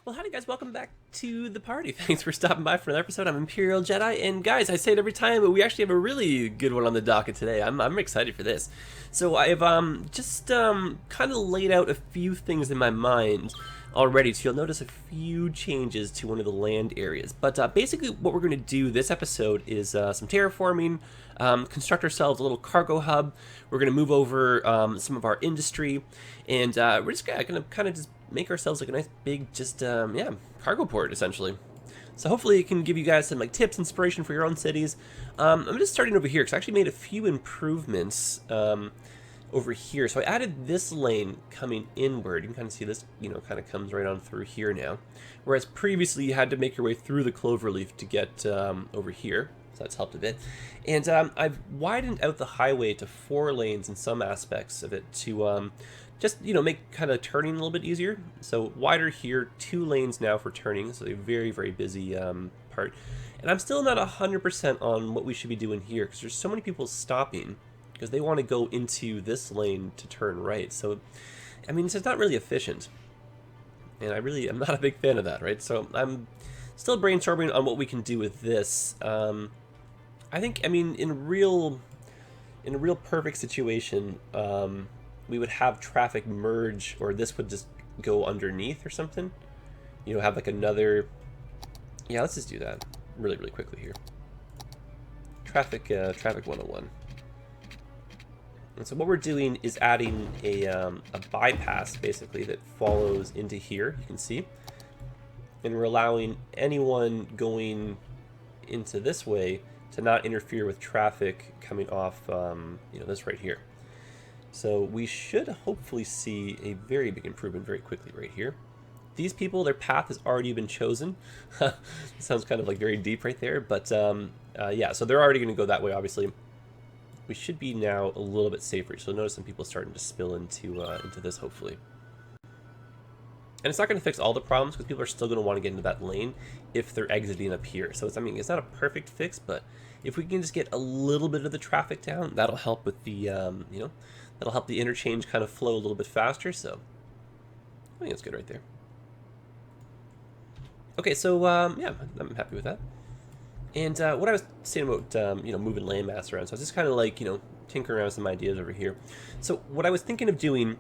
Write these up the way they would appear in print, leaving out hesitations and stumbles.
Well, howdy guys, welcome back to the party. Thanks for stopping by for another episode. I'm Imperial Jedi, and guys, I say it every time, but we actually have a really good one on the docket today. I'm excited for this. So I've just kind of laid out a few things in my mind already, so you'll notice a few changes to one of the land areas. But basically what we're going to do this episode is some terraforming, construct ourselves a little cargo hub. We're going to move over some of our industry, and we're just going to kind of just make ourselves like a nice big yeah, cargo port essentially. So hopefully it can give you guys some like tips, inspiration for your own cities. I'm just starting over here because I actually made a few improvements over here. So I added this lane coming inward. You can kind of see this, kind of comes right on through here now. Whereas previously you had to make your way through the cloverleaf to get over here. So that's helped a bit. And I've widened out the highway to 4 lanes in some aspects of it to just, make kind of turning a little bit easier. So wider here, 2 lanes now for turning. So a very, very busy part. And I'm still not 100% on what we should be doing here because there's so many people stopping because they want to go into this lane to turn right. So, I mean, it's not really efficient. And I'm not a big fan of that, right? So I'm still brainstorming on what we can do with this. I think, in a real perfect situation, we would have traffic merge, or this would just go underneath or something. Have like another. Yeah, let's just do that really, really quickly here. Traffic 101. And so what we're doing is adding a bypass basically that follows into here. You can see, and we're allowing anyone going into this way to not interfere with traffic coming off, this right here. So we should hopefully see a very big improvement very quickly right here. These people, their path has already been chosen. Sounds kind of like very deep right there, but yeah, so they're already going to go that way, obviously. We should be now a little bit safer. So notice some people starting to spill into this, hopefully. And it's not going to fix all the problems because people are still going to want to get into that lane if they're exiting up here. So it's not a perfect fix, but if we can just get a little bit of the traffic down, that'll help with the, that'll help the interchange kind of flow a little bit faster. So I think that's good right there. Okay, so yeah, I'm happy with that. And what I was saying about, moving landmass around, so I was just kind of like, tinkering around with some ideas over here. So what I was thinking of doing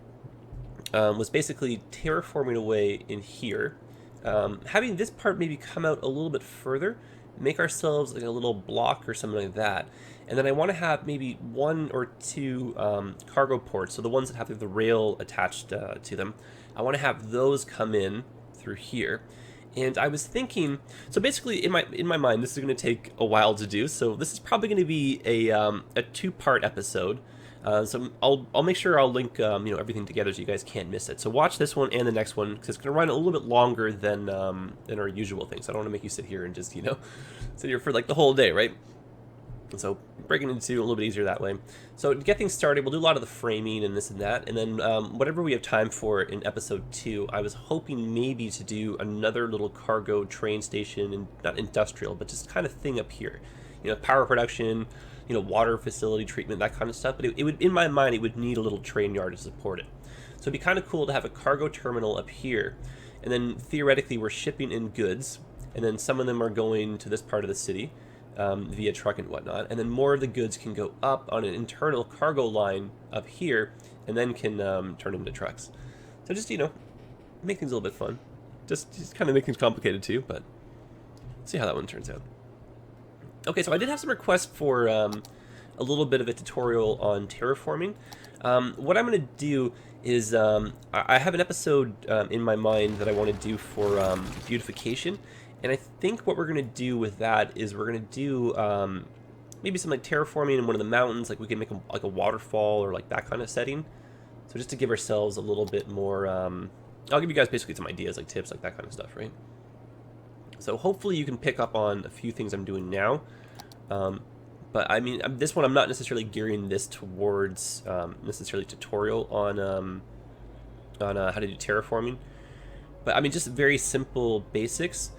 was basically terraforming away in here, having this part maybe come out a little bit further, make ourselves like a little block or something like that, and then I want to have maybe 1 or 2 cargo ports, so the ones that have the rail attached to them. I want to have those come in through here. And I was thinking, so basically in my mind, this is going to take a while to do. So this is probably going to be a 2-part episode. So I'll make sure I'll link everything together so you guys can't miss it. So watch this one and the next one because it's going to run a little bit longer than our usual things. So I don't want to make you sit here and just sit here for like the whole day, right? And so breaking into a little bit easier that way. So to get things started, we'll do a lot of the framing and this and that, and then whatever we have time for in episode 2, I was hoping maybe to do another little cargo train station, and not industrial, but just kind of thing up here. Power production, water facility treatment, that kind of stuff. But it would, in my mind, it would need a little train yard to support it. So it'd be kind of cool to have a cargo terminal up here, and then theoretically we're shipping in goods, and then some of them are going to this part of the city. Via truck and whatnot, and then more of the goods can go up on an internal cargo line up here, and then can turn into trucks. So just make things a little bit fun. Just kind of make things complicated too, but see how that one turns out. Okay, so I did have some requests for a little bit of a tutorial on terraforming. What I'm going to do is I have an episode in my mind that I want to do for beautification. And I think what we're going to do with that is we're going to do maybe some like terraforming in one of the mountains, like we can make like a waterfall or like that kind of setting. So just to give ourselves a little bit more, I'll give you guys basically some ideas, like tips, like that kind of stuff, right? So hopefully you can pick up on a few things I'm doing now. But I mean, this one I'm not necessarily gearing this towards necessarily tutorial on how to do terraforming. But I mean, just very simple basics.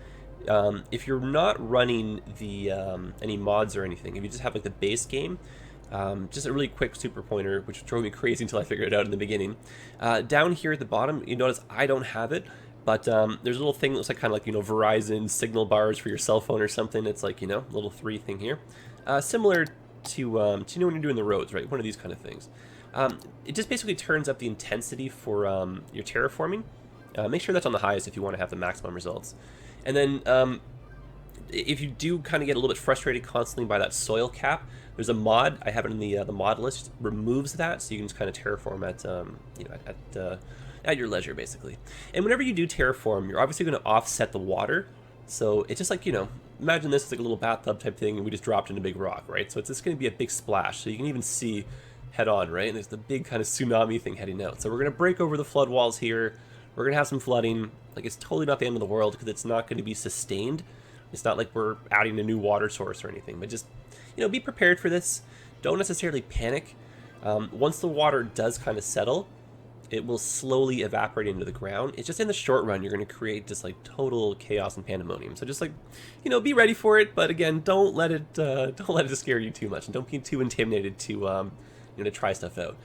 If you're not running the any mods or anything, if you just have like the base game, just a really quick super pointer, which drove me crazy until I figured it out in the beginning. Down here at the bottom, you notice I don't have it, But there's a little thing that looks like kind of like, you know, Verizon signal bars for your cell phone or something. It's like, you know, a little 3 thing here. Similar to, you know, when you're doing the roads, right? One of these kind of things. It just basically turns up the intensity for your terraforming. Make sure that's on the highest if you want to have the maximum results. And then if you do kind of get a little bit frustrated constantly by that soil cap, there's a mod, I have it in the mod list, removes that, so you can just kind of terraform at, you know, at your leisure, basically. And whenever you do terraform, you're obviously going to offset the water. So it's just like, you know, imagine this is like a little bathtub type thing, and we just dropped in a big rock, right? So it's just going to be a big splash, so you can even see head on, right? And there's the big kind of tsunami thing heading out. So we're going to break over the flood walls here. We're going to have some flooding. Like, it's totally not the end of the world because it's not going to be sustained. It's not like we're adding a new water source or anything, but just, you know, be prepared for this. Don't necessarily panic. Once the water does kind of settle, it will slowly evaporate into the ground. It's just in the short run, you're going to create just like total chaos and pandemonium. So just like, you know, be ready for it. But again, don't let it scare you too much, and don't be too intimidated to, you know, to try stuff out.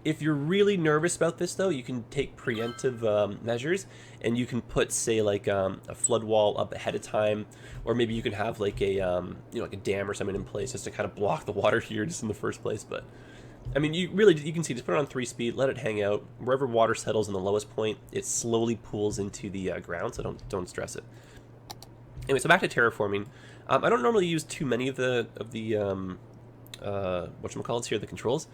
If you're really nervous about this, though, you can take preemptive measures, and you can put, say, like a flood wall up ahead of time, or maybe you can have like a, you know, like a dam or something in place just to kind of block the water here just in the first place. But I mean, you can see, just put it on 3 speed, let it hang out. Wherever water settles in the lowest point, it slowly pools into the ground, so don't stress it. Anyway, so back to terraforming. I don't normally use too many of the whatchamacallits here, the controls.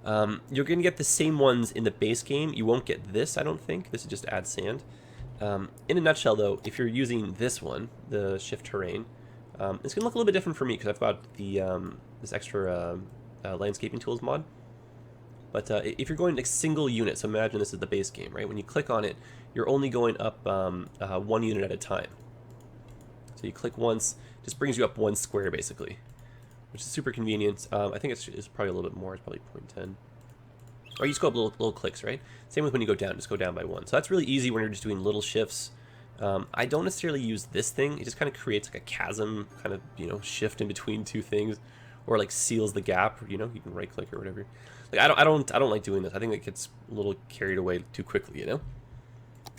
You're going to get the same ones in the base game. You won't get this, I don't think. This is just add sand. In a nutshell, though, if you're using this one, the shift terrain, it's going to look a little bit different for me because I've got the this extra landscaping tools mod. But if you're going to single unit, so imagine this is the base game, right? When you click on it, you're only going up 1 unit at a time. So you click once, just brings you up 1 square, basically, which is super convenient. I think it's probably a little bit more. It's probably 0.10. Or you just go up little clicks, right? Same with when you go down, just go down by 1. So that's really easy when you're just doing little shifts. I don't necessarily use this thing. It just kind of creates like a chasm, kind of, you know, shift in between 2 things, or like seals the gap. You know, you can right click or whatever. Like I don't like doing this. I think it gets a little carried away too quickly, you know.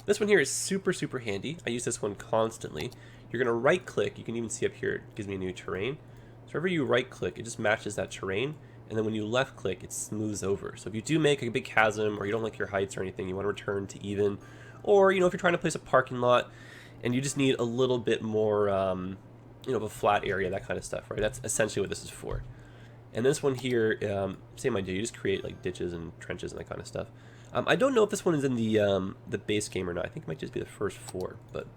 This one here is super handy. I use this one constantly. You're gonna right click. You can even see up here, it gives me a new terrain. So wherever you right click, it just matches that terrain. And then when you left click, it smooths over. So if you do make a big chasm, or you don't like your heights or anything, you want to return to even, or, you know, if you're trying to place a parking lot and you just need a little bit more, you know, of a flat area, that kind of stuff, right? That's essentially what this is for. And this one here, same idea. You just create like ditches and trenches and that kind of stuff. I don't know if this one is in the base game or not. I think it might just be the first 4, but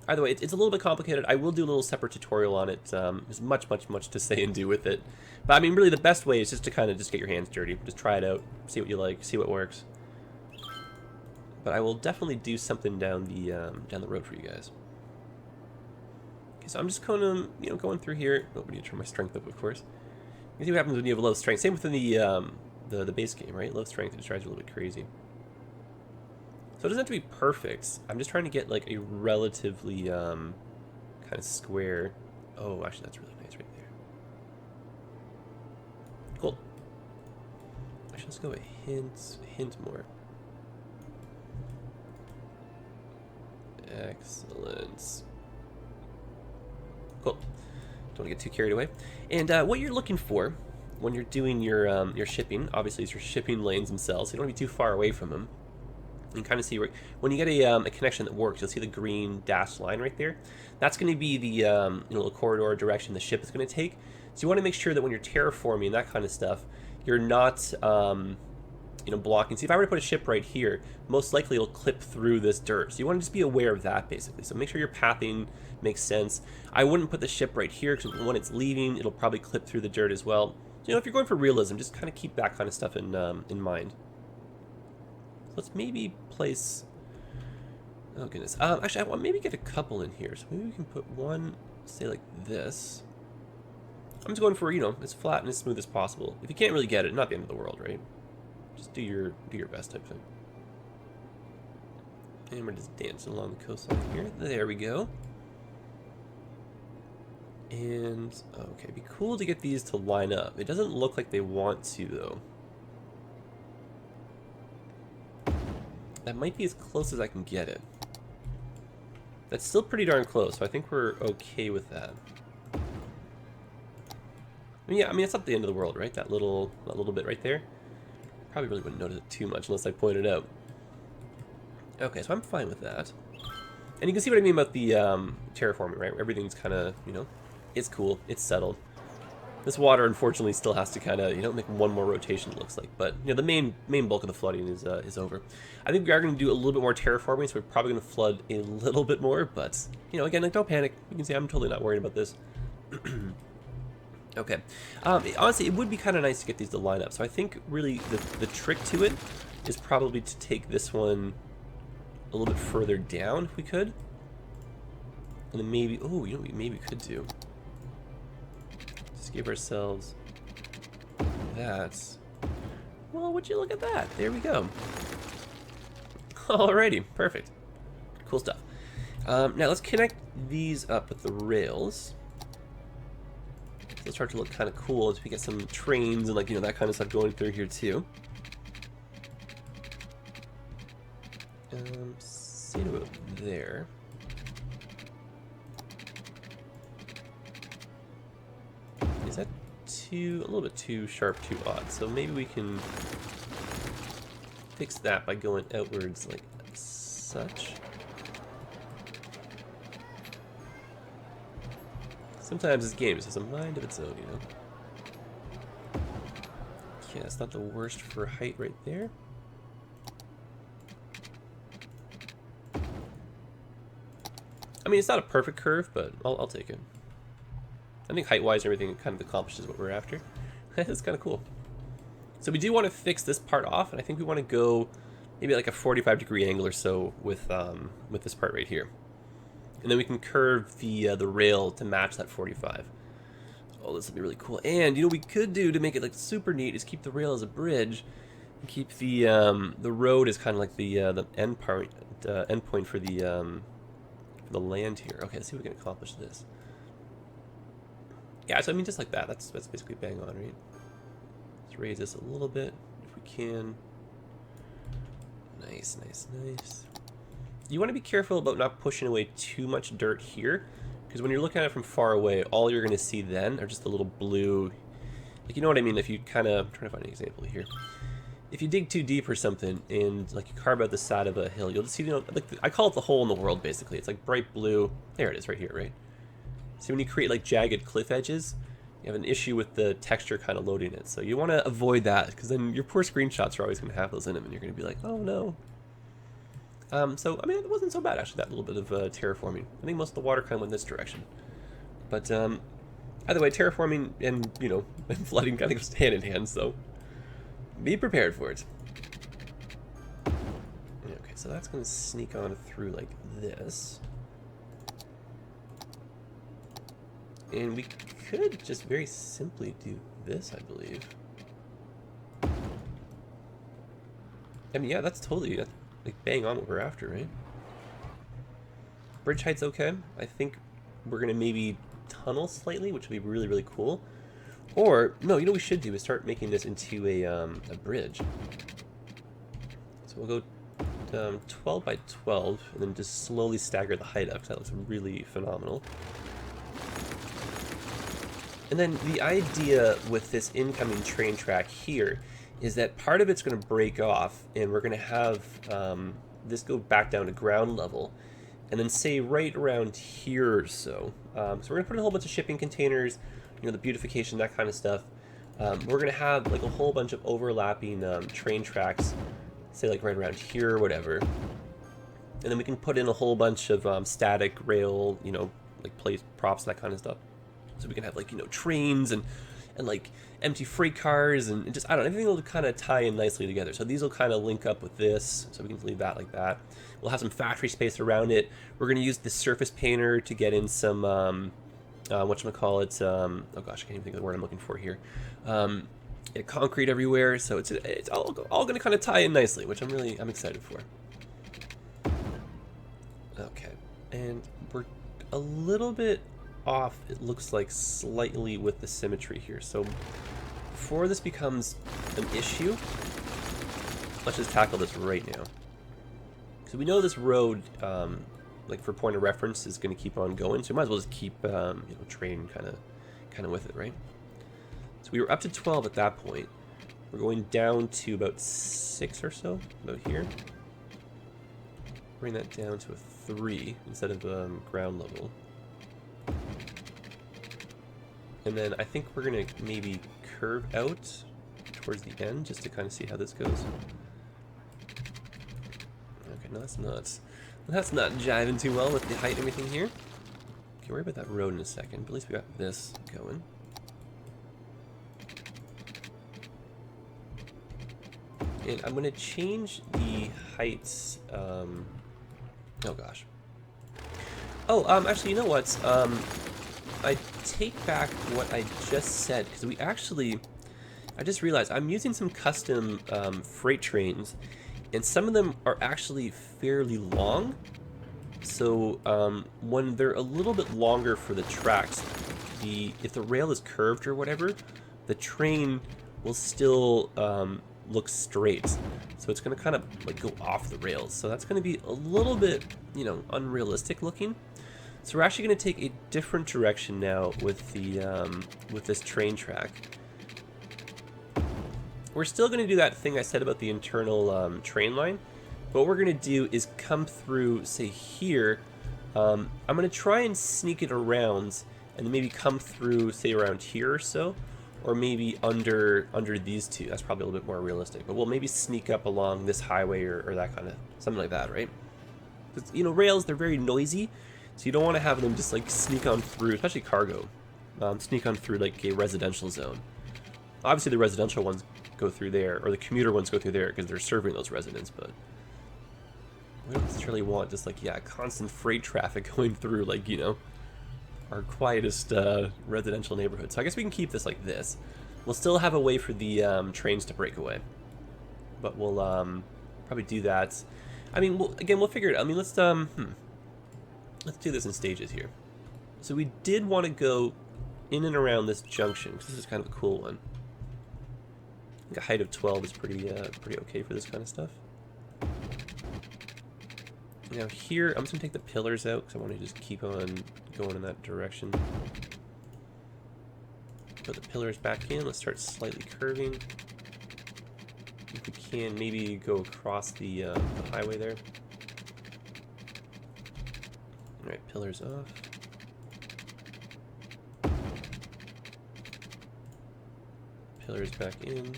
either way, it's a little bit complicated. I will do a little separate tutorial on it. There's much to say and do with it. But I mean, really the best way is just to kind of just get your hands dirty. Just try it out, see what you like, see what works. But I will definitely do something down the road for you guys. Okay, so I'm just kind of, you know, going through here. Oh, I need to turn my strength up, of course. You can see what happens when you have low strength. Same within the base game, right? Low strength, it just drives you a little bit crazy. So it doesn't have to be perfect. I'm just trying to get like a relatively kind of square. Oh, actually, that's really nice right there. Cool. Actually, let's go a hint more. Excellent. Cool. Don't want to get too carried away. And what you're looking for when you're doing your shipping, obviously, is your shipping lanes themselves. So you don't want to be too far away from them. You can kind of see where, when you get a connection that works, you'll see the green dashed line right there. That's going to be the you know, the corridor direction the ship is going to take. So you want to make sure that when you're terraforming that kind of stuff, you're not you know, blocking. See, if I were to put a ship right here, most likely it'll clip through this dirt. So you want to just be aware of that, basically. So make sure your pathing makes sense. I wouldn't put the ship right here because when it's leaving, it'll probably clip through the dirt as well. So, you know, if you're going for realism, just kind of keep that kind of stuff in mind. Let's maybe place, oh goodness, actually I want maybe get a couple in here, so maybe we can put one, say like this. I'm just going for, you know, as flat and as smooth as possible. If you can't really get it, not the end of the world, right? Just do your best type thing. And we're just dancing along the coastline here. There we go. And okay, it'd be cool to get these to line up. It doesn't look like they want to though. That might be as close as I can get it. That's still pretty darn close, so I think we're okay with that. Yeah, I mean, it's not the end of the world, right? That little bit right there. Probably really wouldn't notice it too much unless I pointed out. Okay, so I'm fine with that. And you can see what I mean about the terraforming, right? Everything's kind of, you know, it's cool, it's settled. This water, unfortunately, still has to kind of, you know, make one more rotation, it looks like. But, you know, the main bulk of the flooding is over. I think we are going to do a little bit more terraforming, so we're probably going to flood a little bit more. But, you know, again, like, don't panic. You can see I'm totally not worried about this. Okay. Honestly, it would be kind of nice to get these to line up. So I think, really, the trick to it is probably to take this one a little bit further down, if we could. And then maybe, oh, you know what we maybe could do? Just give ourselves that. Well, would you look at that? There we go. Alrighty, perfect. Cool stuff. Now let's connect these up with the rails. So they'll start to look kind of cool as we get some trains and, like, you know, that kind of stuff going through here too. Say about there. Is that a little bit too sharp, too odd? So maybe we can fix that by going outwards like such. Sometimes this game just has a mind of its own, you know. Yeah, it's not the worst for height right there. I mean, it's not a perfect curve, but I'll take it. I think height-wise and everything kind of accomplishes what we're after. It's kind of cool. So we do want to fix this part off, and I think we want to go maybe like a 45-degree angle or so with this part right here. And then we can curve the rail to match that 45. Oh, this will be really cool. And, you know, what we could do to make it like super neat is keep the rail as a bridge, and keep the road as kind of like the end point for the land here. Okay, let's see if we can accomplish this. Yeah, so I mean, just like that. That's basically bang on, right? Let's raise this a little bit if we can. Nice, nice, nice. You want to be careful about not pushing away too much dirt here, because when you're looking at it from far away, all you're going to see then are just the little blue. Like, you know what I mean? If you kind of, I'm trying to find an example here. If you dig too deep or something, and like you carve out the side of a hill, you'll just see, you know, like I call it the hole in the world. Basically, it's like bright blue. There it is, right here, right? So when you create like jagged cliff edges, you have an issue with the texture kind of loading it. So you want to avoid that, because then your poor screenshots are always going to have those in them, and you're going to be like, oh no. So I mean, it wasn't so bad actually. That little bit of terraforming. I think most of the water kind of went this direction. But either way, terraforming and, you know, and flooding kind of goes hand in hand. So be prepared for it. Okay, so that's going to sneak on through like this. And we could just very simply do this, I believe. I mean, yeah, that's totally like bang on what we're after, right? Bridge height's okay. I think we're going to maybe tunnel slightly, which would be really, really cool. Or, no, you know what we should do is start making this into a bridge. So we'll go 12 by 12 and then just slowly stagger the height up, because that looks really phenomenal. And then the idea with this incoming train track here is that part of it's going to break off, and we're going to have this go back down to ground level, and then say right around here or so. So we're going to put in a whole bunch of shipping containers, you know, the beautification, that kind of stuff. We're going to have like a whole bunch of overlapping train tracks, say like right around here or whatever. And then we can put in a whole bunch of static rail, you know, like place props and that kind of stuff. So we can have like, you know, trains and like empty freight cars and just, I don't know, everything will kind of tie in nicely together. So these will kind of link up with this, so we can leave that like that. We'll have some factory space around it. We're going to use the surface painter to get in some, whatchamacallit, oh gosh, I can't even think of the word I'm looking for here. Concrete everywhere, so it's all going to kind of tie in nicely, which I'm excited for. Okay, and we're a little bit off, it looks like, slightly with the symmetry here. So before this becomes an issue, let's just tackle this right now. So we know this road like for point of reference, is going to keep on going. So we might as well just keep, you know, train kind of with it, right? So we were up to 12 at that point. We're going down to about 6 or so, about here. Bring that down to a 3 instead of ground level. And then I think we're going to maybe curve out towards the end just to kind of see how this goes. Okay, no, that's not jiving too well with the height and everything here. Okay, worry about that road in a second, but at least we got this going. And I'm going to change the heights. Oh gosh. Oh, actually, you know what? I take back what I just said, because we actually, I just realized I'm using some custom freight trains, and some of them are actually fairly long. So when they're a little bit longer for the tracks, if the rail is curved or whatever, the train will still look straight. So it's going to kind of like go off the rails. So that's going to be a little bit, you know, unrealistic looking. So we're actually going to take a different direction now with the with this train track. We're still going to do that thing I said about the internal train line. But what we're going to do is come through, say here. I'm going to try and sneak it around, and then maybe come through, say around here or so, or maybe under these two. That's probably a little bit more realistic. But we'll maybe sneak up along this highway or that kind of something like that, right? Because, you know, rails, they're very noisy. So you don't want to have them just like sneak on through, especially cargo, sneak on through like a residential zone. Obviously the residential ones go through there, or the commuter ones go through there because they're serving those residents, but we don't necessarily want just like, yeah, constant freight traffic going through like, you know, our quietest residential neighborhood. So I guess we can keep this like this. We'll still have a way for the trains to break away, but we'll probably do that. I mean, we'll figure it out. I mean, let's do this in stages here. So we did want to go in and around this junction, because this is kind of a cool one. I think a height of 12 is pretty okay for this kind of stuff. Now here, I'm just going to take the pillars out, because I want to just keep on going in that direction. Put the pillars back in. Let's start slightly curving. If we can, maybe go across the highway there. Alright, pillars off. Pillars back in.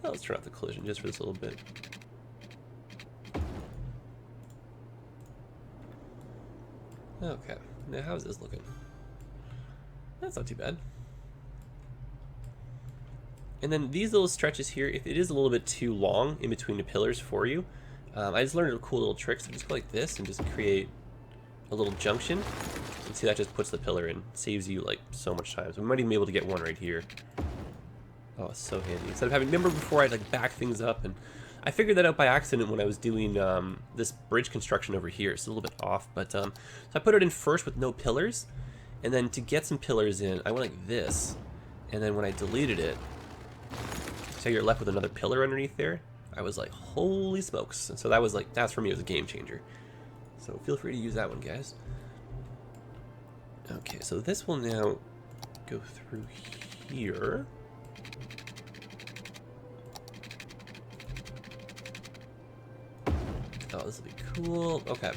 Oh, let's turn off the collision just for this little bit. Okay, now how's this looking? That's not too bad. And then these little stretches here, if it is a little bit too long in between the pillars for you, I just learned a cool little trick. So just go like this and just create a little junction. And see, that just puts the pillar in. Saves you like so much time. So we might even be able to get one right here. Oh, it's so handy. Instead of having, remember before I'd like back things up, and I figured that out by accident when I was doing this bridge construction over here. It's a little bit off, but so I put it in first with no pillars, and then to get some pillars in, I went like this, and then when I deleted it, so you're left with another pillar underneath there. I was like, holy smokes. And so that was like, that's for me, it was a game changer. So feel free to use that one, guys. Okay, so this will now go through here. Oh, this will be cool. Okay.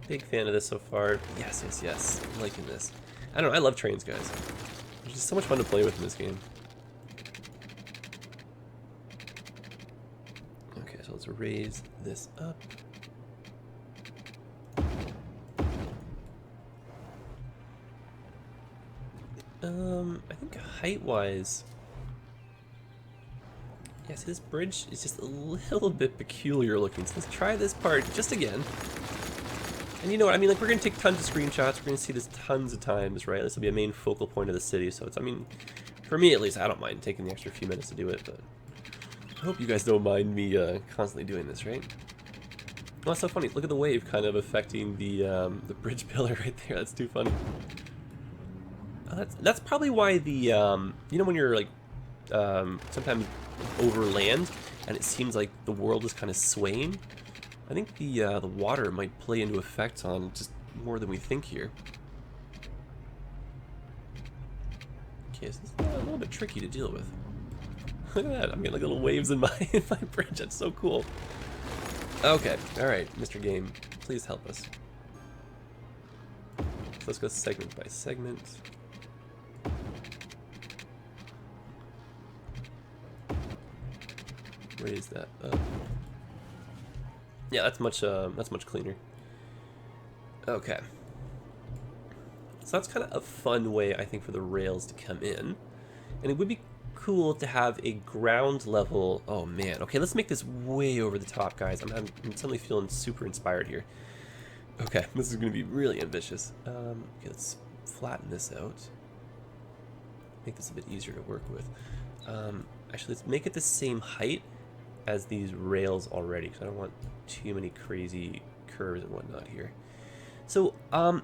Big fan of this so far. Yes, yes, yes. I'm liking this. I don't know, I love trains, guys. It's just so much fun to play with in this game. Okay, so let's raise this up. I think height-wise, yes, this bridge is just a little bit peculiar looking. So let's try this part just again. And you know what, I mean, like, we're going to take tons of screenshots. We're going to see this tons of times, right? This will be a main focal point of the city. So it's, I mean, for me at least, I don't mind taking the extra few minutes to do it, but I hope you guys don't mind me constantly doing this, right? Oh, that's so funny. Look at the wave kind of affecting the bridge pillar right there. That's too funny. That's probably why the, you know, when you're like, sometimes over land and it seems like the world is kind of swaying. I think the water might play into effect on just more than we think here. Okay, so this is a little bit tricky to deal with. Look at that, I'm getting like little waves in my in my bridge. That's so cool. Okay, all right, Mr. Game, please help us. So let's go segment by segment. Raise that up. Yeah, that's much cleaner. Okay. So that's kind of a fun way, I think, for the rails to come in. And it would be cool to have a ground level. Oh man. Okay, let's make this way over the top, guys. I'm suddenly feeling super inspired here. Okay, this is going to be really ambitious. Okay, let's flatten this out. Make this a bit easier to work with. Actually, let's make it the same height as these rails already, because I don't want too many crazy curves and whatnot here. So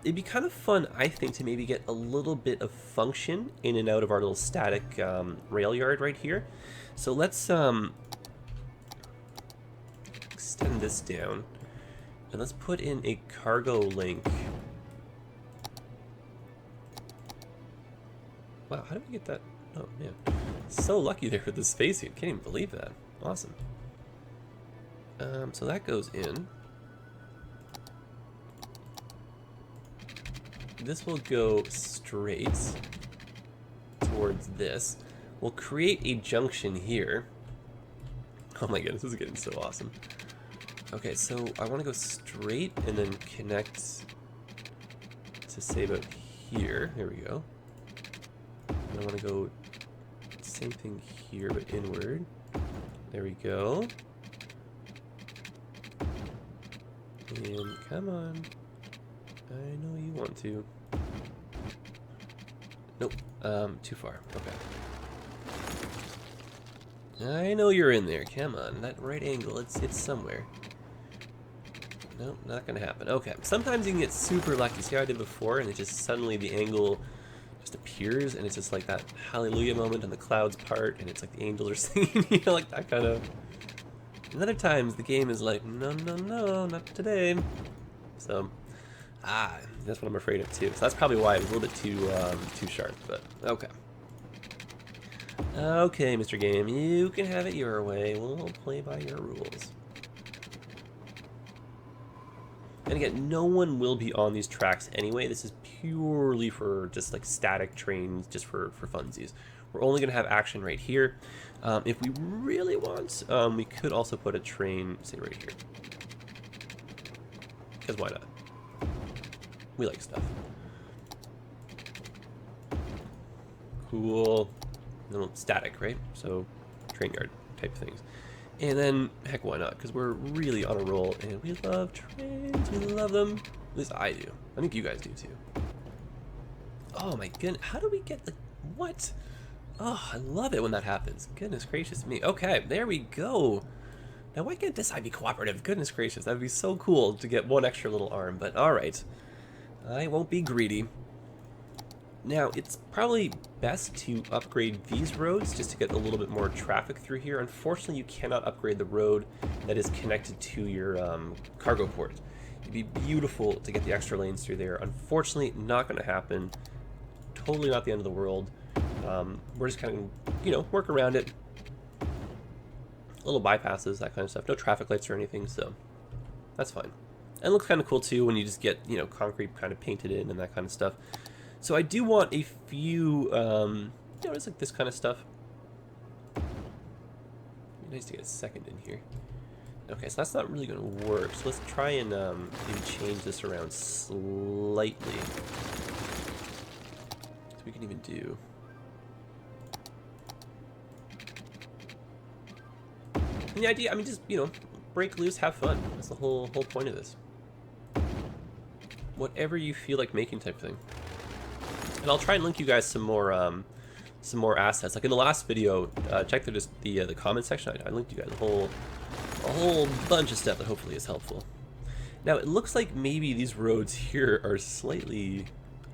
it'd be kind of fun, I think, to maybe get a little bit of function in and out of our little static rail yard right here. So let's extend this down, and let's put in a cargo link. Wow, how did we get that? Oh man, so lucky there with the spacing. Can't even believe that. Awesome. So that goes in. This will go straight towards this. We'll create a junction here. Oh my goodness, this is getting so awesome. Okay, so I want to go straight and then connect to say about here. There we go. And I want to go same thing here, but inward. There we go. And come on. I know you want to. Nope. Too far. Okay. I know you're in there. Come on. That right angle, it's somewhere. Nope, not gonna happen. Okay. Sometimes you can get super lucky. See how I did before, and it just suddenly the angle just appears, and it's just like that hallelujah moment on the clouds part, and it's like the angels are singing, you know, like that kind of. And other times the game is like, no, no, no, not today. So, that's what I'm afraid of too. So that's probably why it was a little bit too sharp, but okay. Okay, Mr. Game, you can have it your way. We'll play by your rules. And again, no one will be on these tracks anyway. This is purely for just like static trains, just for funsies. We're only going to have action right here. If we really want, we could also put a train, say, right here. Because why not? We like stuff. Cool. No, static, right? So, train yard type things. And then, heck, why not? Because we're really on a roll, and we love trains. We love them. At least I do. I think you guys do too. Oh my goodness. How do we get the... What? Oh, I love it when that happens. Goodness gracious me. Okay, there we go. Now, why can't this side be cooperative? Goodness gracious, that'd be so cool to get one extra little arm, but alright. I won't be greedy. Now, it's probably best to upgrade these roads just to get a little bit more traffic through here. Unfortunately, you cannot upgrade the road that is connected to your cargo port. It'd be beautiful to get the extra lanes through there. Unfortunately, not going to happen. Totally not the end of the world. We're just kind of, you know, work around it. Little bypasses, that kind of stuff. No traffic lights or anything, so that's fine. And it looks kind of cool too when you just get, you know, concrete kind of painted in and that kind of stuff. So I do want a few, you know, just like this kind of stuff. It'd be nice to get a second in here. Okay, so that's not really going to work. So let's try and maybe change this around slightly. So we can even do... And the idea, I mean, just, you know, break loose, have fun. That's the whole point of this. Whatever you feel like making type thing. And I'll try and link you guys some more assets. Like in the last video, check the comment section. I linked you guys a whole bunch of stuff that hopefully is helpful. Now it looks like maybe these roads here are slightly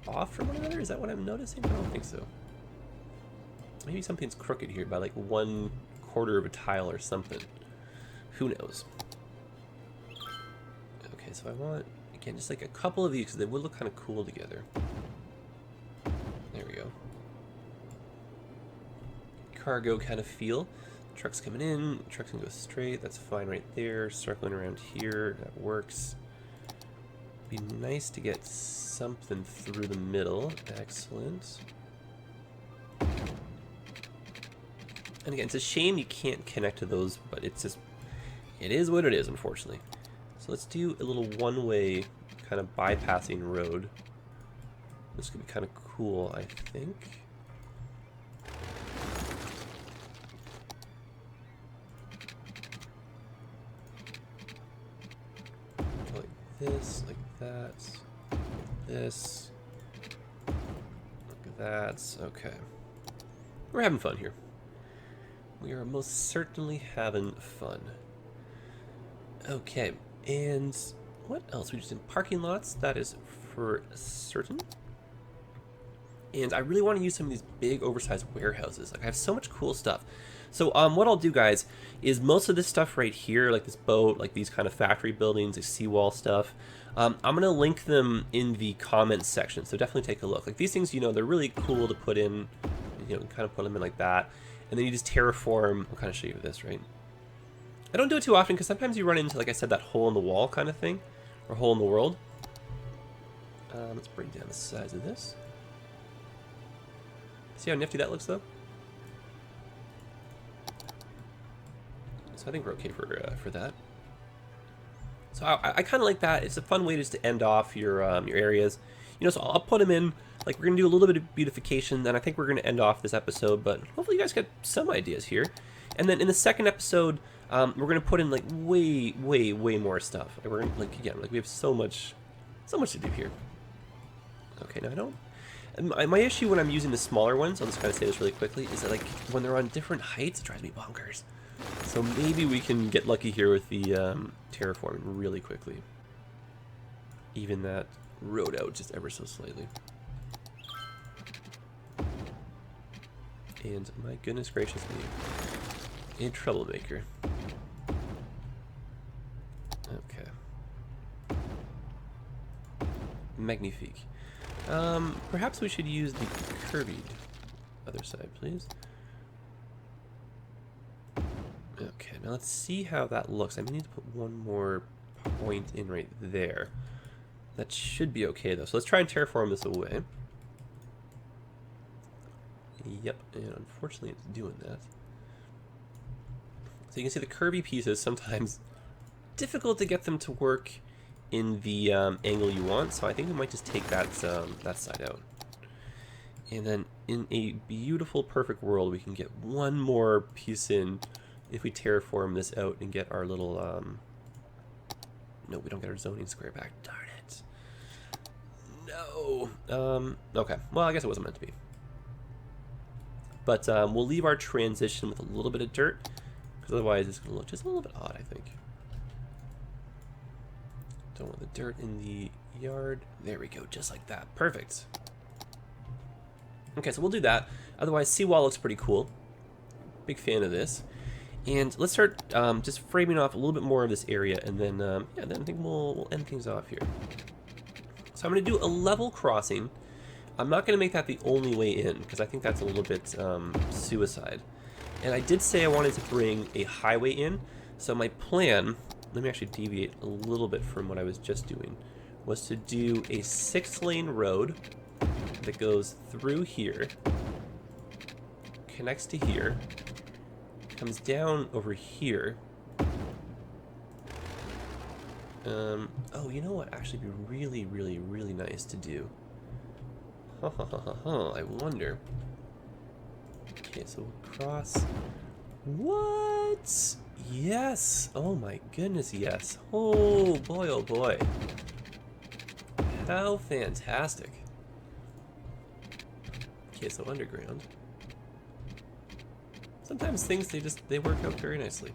off from one another. Is that what I'm noticing? I don't think so. Maybe something's crooked here by like 1/4 of a tile or something. Who knows? so I want, again, just like a couple of these because they would look kind of cool together. There we go. Cargo kind of feel. Truck's coming in, truck's gonna go straight, that's fine right there. Circling around here, that works. Be nice to get something through the middle. Excellent. And again, it's a shame you can't connect to those, but it's just, it is what it is, unfortunately. So let's do a little one-way kind of bypassing road. This could be kind of cool, I think. Go like this, like that, like this, like that. Okay. We're having fun here. We are most certainly having fun. Okay, and what else? We just in parking lots, that is for certain. And I really want to use some of these big oversized warehouses. Like I have so much cool stuff. So what I'll do, guys, is most of this stuff right here, like this boat, like these kind of factory buildings, like seawall stuff, I'm going to link them in the comments section. So definitely take a look. Like these things, you know, they're really cool to put in, you know, kind of put them in like that. And then you just terraform. I'll kind of show you this, right? I don't do it too often because sometimes you run into, like I said, that hole in the wall kind of thing, or hole in the world. Let's bring down the size of this. See how nifty that looks, though? So I think we're okay for that. So I kind of like that. It's a fun way just to end off your areas. You know, so I'll put them in. Like, we're going to do a little bit of beautification, and I think we're going to end off this episode, but hopefully you guys get some ideas here. And then in the second episode, we're going to put in, like, way more stuff. Like, we're going to, like, again, like, we have so much to do here. Okay, now I don't... My issue when I'm using the smaller ones, I'll just kind of say this really quickly, is that, like, when they're on different heights, it drives me bonkers. So maybe we can get lucky here with the terraforming really quickly. Even that road out just ever so slightly. And my goodness gracious me, a troublemaker. Okay. Magnifique. Perhaps we should use the curvied other side, please. Okay, now let's see how that looks. I need to put one more point in right there. That should be okay though. So let's try and terraform this away. Yep, and unfortunately it's doing that. So you can see the curvy pieces sometimes difficult to get them to work in the angle you want, so I think we might just take that side out. And then in a beautiful, perfect world, we can get one more piece in if we terraform this out and get our little... No, we don't get our zoning square back. Darn it. No. Okay, well, I guess it wasn't meant to be. But we'll leave our transition with a little bit of dirt, because otherwise it's going to look just a little bit odd, I think. Don't want the dirt in the yard. There we go, just like that. Perfect. Okay, so we'll do that. Otherwise, seawall looks pretty cool. Big fan of this. And let's start just framing off a little bit more of this area, and then, yeah, then I think we'll end things off here. So I'm going to do a level crossing. I'm not going to make that the only way in, because I think that's a little bit suicide. And I did say I wanted to bring a highway in, so my plan, let me actually deviate a little bit from what I was just doing, was to do a 6-lane road that goes through here, connects to here, comes down over here. Oh, you know what? Actually, be really nice to do. I wonder. Okay, so we'll cross. What? Yes. Oh my goodness, yes. Oh boy, oh boy. How fantastic. Okay, so underground. Sometimes things, they work out very nicely.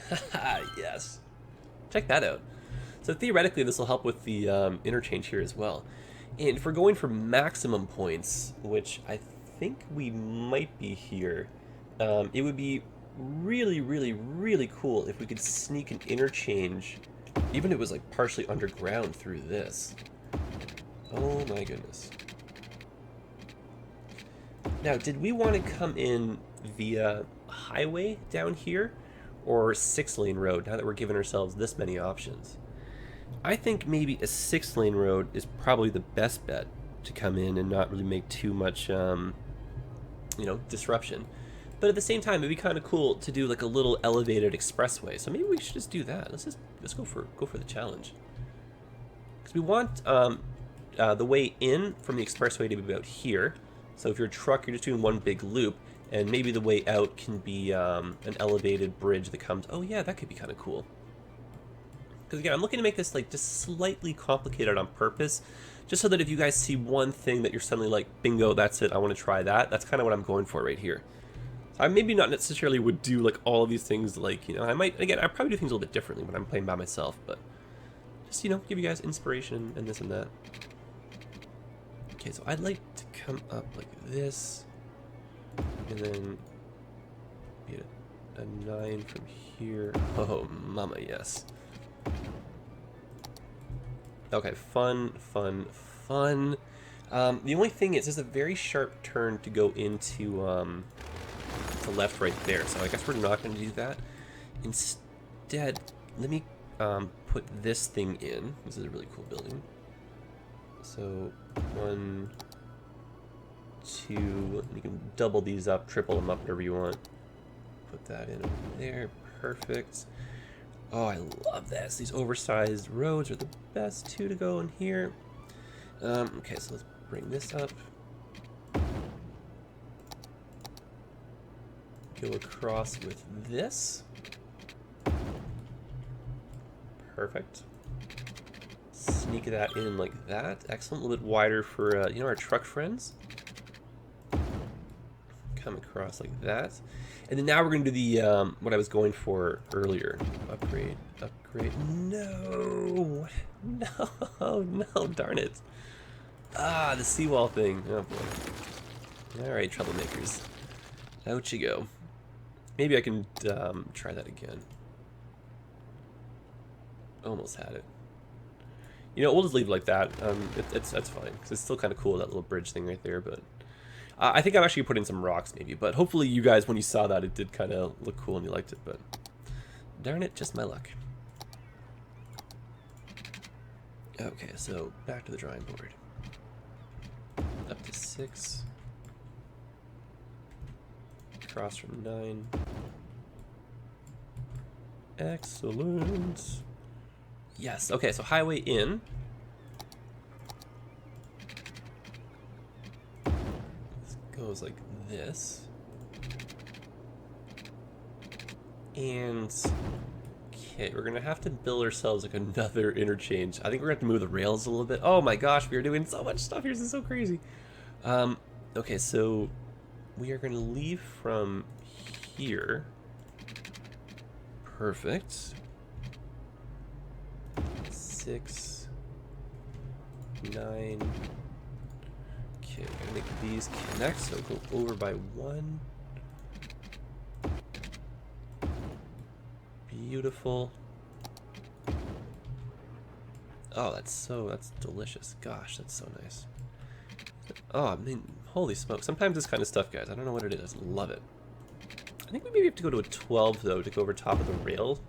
Haha, yes. Check that out. So theoretically, this will help with the interchange here as well. And if we're going for maximum points, which I think we might be here, it would be really, really, really cool if we could sneak an interchange, even if it was like partially underground through this. Oh my goodness. Now, did we want to come in via highway down here or 6-lane road now that we're giving ourselves this many options? I think maybe a 6-lane road is probably the best bet to come in and not really make too much, disruption. But at the same time, it'd be kind of cool to do like a little elevated expressway. So maybe we should just do that. Let's go for the challenge. Because we want the way in from the expressway to be about here. So if you're a truck, you're just doing one big loop, and maybe the way out can be an elevated bridge that comes. Oh yeah, that could be kind of cool. Because again, I'm looking to make this like just slightly complicated on purpose, just so that if you guys see one thing that you're suddenly like, bingo, that's it, I want to try that. That's kind of what I'm going for right here. So I maybe not necessarily would do like all of these things like, I might, again, I probably do things a little bit differently when I'm playing by myself, but just, give you guys inspiration and this and that. Okay, so I'd like to come up like this, and then be a 9 from here. Oh, mama, yes. Okay, fun. The only thing is, there's a very sharp turn to go into the left right there, so I guess we're not going to do that. Instead, let me put this thing in. This is a really cool building. So 1, 2, you can double these up, triple them up, whatever you want. Put that in over there, perfect. Oh, I love this. These oversized roads are the best too to go in here. Okay, so let's bring this up. Go across with this. Perfect. Sneak that in like that. Excellent. A little bit wider for our truck friends. Come across like that. And then now we're going to do the what I was going for earlier. Upgrade. No, darn it. Ah, the seawall thing. Oh boy. All right, troublemakers. Out you go. Maybe I can try that again. Almost had it. We'll just leave it like that. That's fine, because it's still kind of cool, that little bridge thing right there, but I think I'm actually putting some rocks maybe, but hopefully you guys, when you saw that, it did kind of look cool and you liked it, but darn it, just my luck. Okay, so back to the drawing board. Up to 6. Across from 9. Excellent. Yes, okay, so highway in. This goes like this. And okay, we're gonna have to build ourselves like another interchange. I think we're gonna have to move the rails a little bit. Oh my gosh, we are doing so much stuff here. This is so crazy. Okay, so we are gonna leave from here. Perfect. 6, 9. Okay, gotta make these connect, so go over by 1. Beautiful. Oh, that's delicious. Gosh, that's so nice. Oh, I mean, holy smoke. Sometimes this kind of stuff, guys, I don't know what it is. Love it. I think we maybe have to go to a 12, though, to go over top of the rail.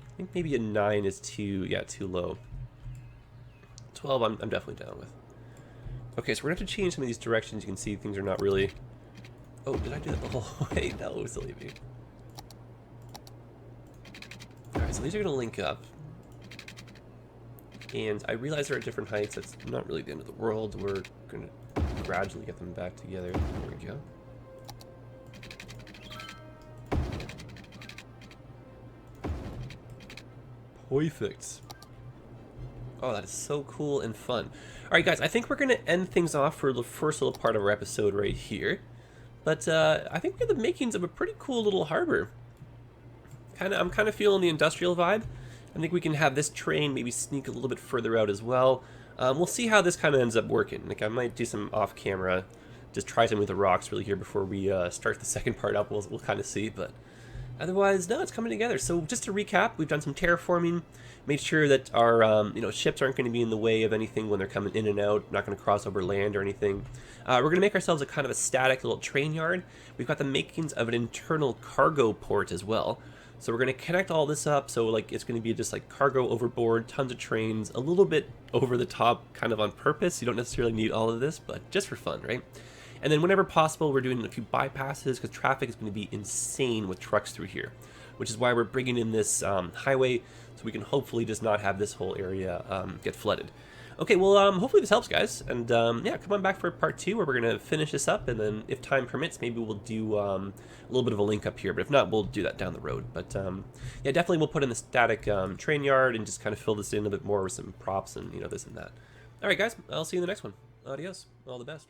I think maybe a 9 is too low. 12, I'm definitely down with. Okay, so we're going to have to change some of these directions. You can see things are not really... Oh, did I do that the whole way? No, silly me. Alright, so these are going to link up. And I realize they're at different heights. That's not really the end of the world. We're going to gradually get them back together. There we go. Perfect. Oh, that is so cool and fun. Alright guys, I think we're going to end things off for the first little part of our episode right here. But I think we have the makings of a pretty cool little harbor. I'm kind of feeling the industrial vibe. I think we can have this train maybe sneak a little bit further out as well. We'll see how this kind of ends up working. Like, I might do some off-camera, just try some with the rocks really here before we start the second part up. We'll kind of see, but Otherwise, no, it's coming together. So just to recap, we've done some terraforming, made sure that our ships aren't going to be in the way of anything when they're coming in and out, not going to cross over land or anything. We're going to make ourselves a kind of a static little train yard. We've got the makings of an internal cargo port as well. So we're going to connect all this up, so like it's going to be just like cargo overboard, tons of trains, a little bit over the top kind of on purpose. You don't necessarily need all of this, but just for fun, right? And then whenever possible, we're doing a few bypasses because traffic is going to be insane with trucks through here, which is why we're bringing in this highway so we can hopefully just not have this whole area get flooded. Okay, well, hopefully this helps, guys. And yeah, come on back for part 2 where we're going to finish this up. And then if time permits, maybe we'll do a little bit of a link up here. But if not, we'll do that down the road. But yeah, definitely we'll put in the static train yard and just kind of fill this in a bit more with some props and, this and that. All right, guys, I'll see you in the next one. Adios. All the best.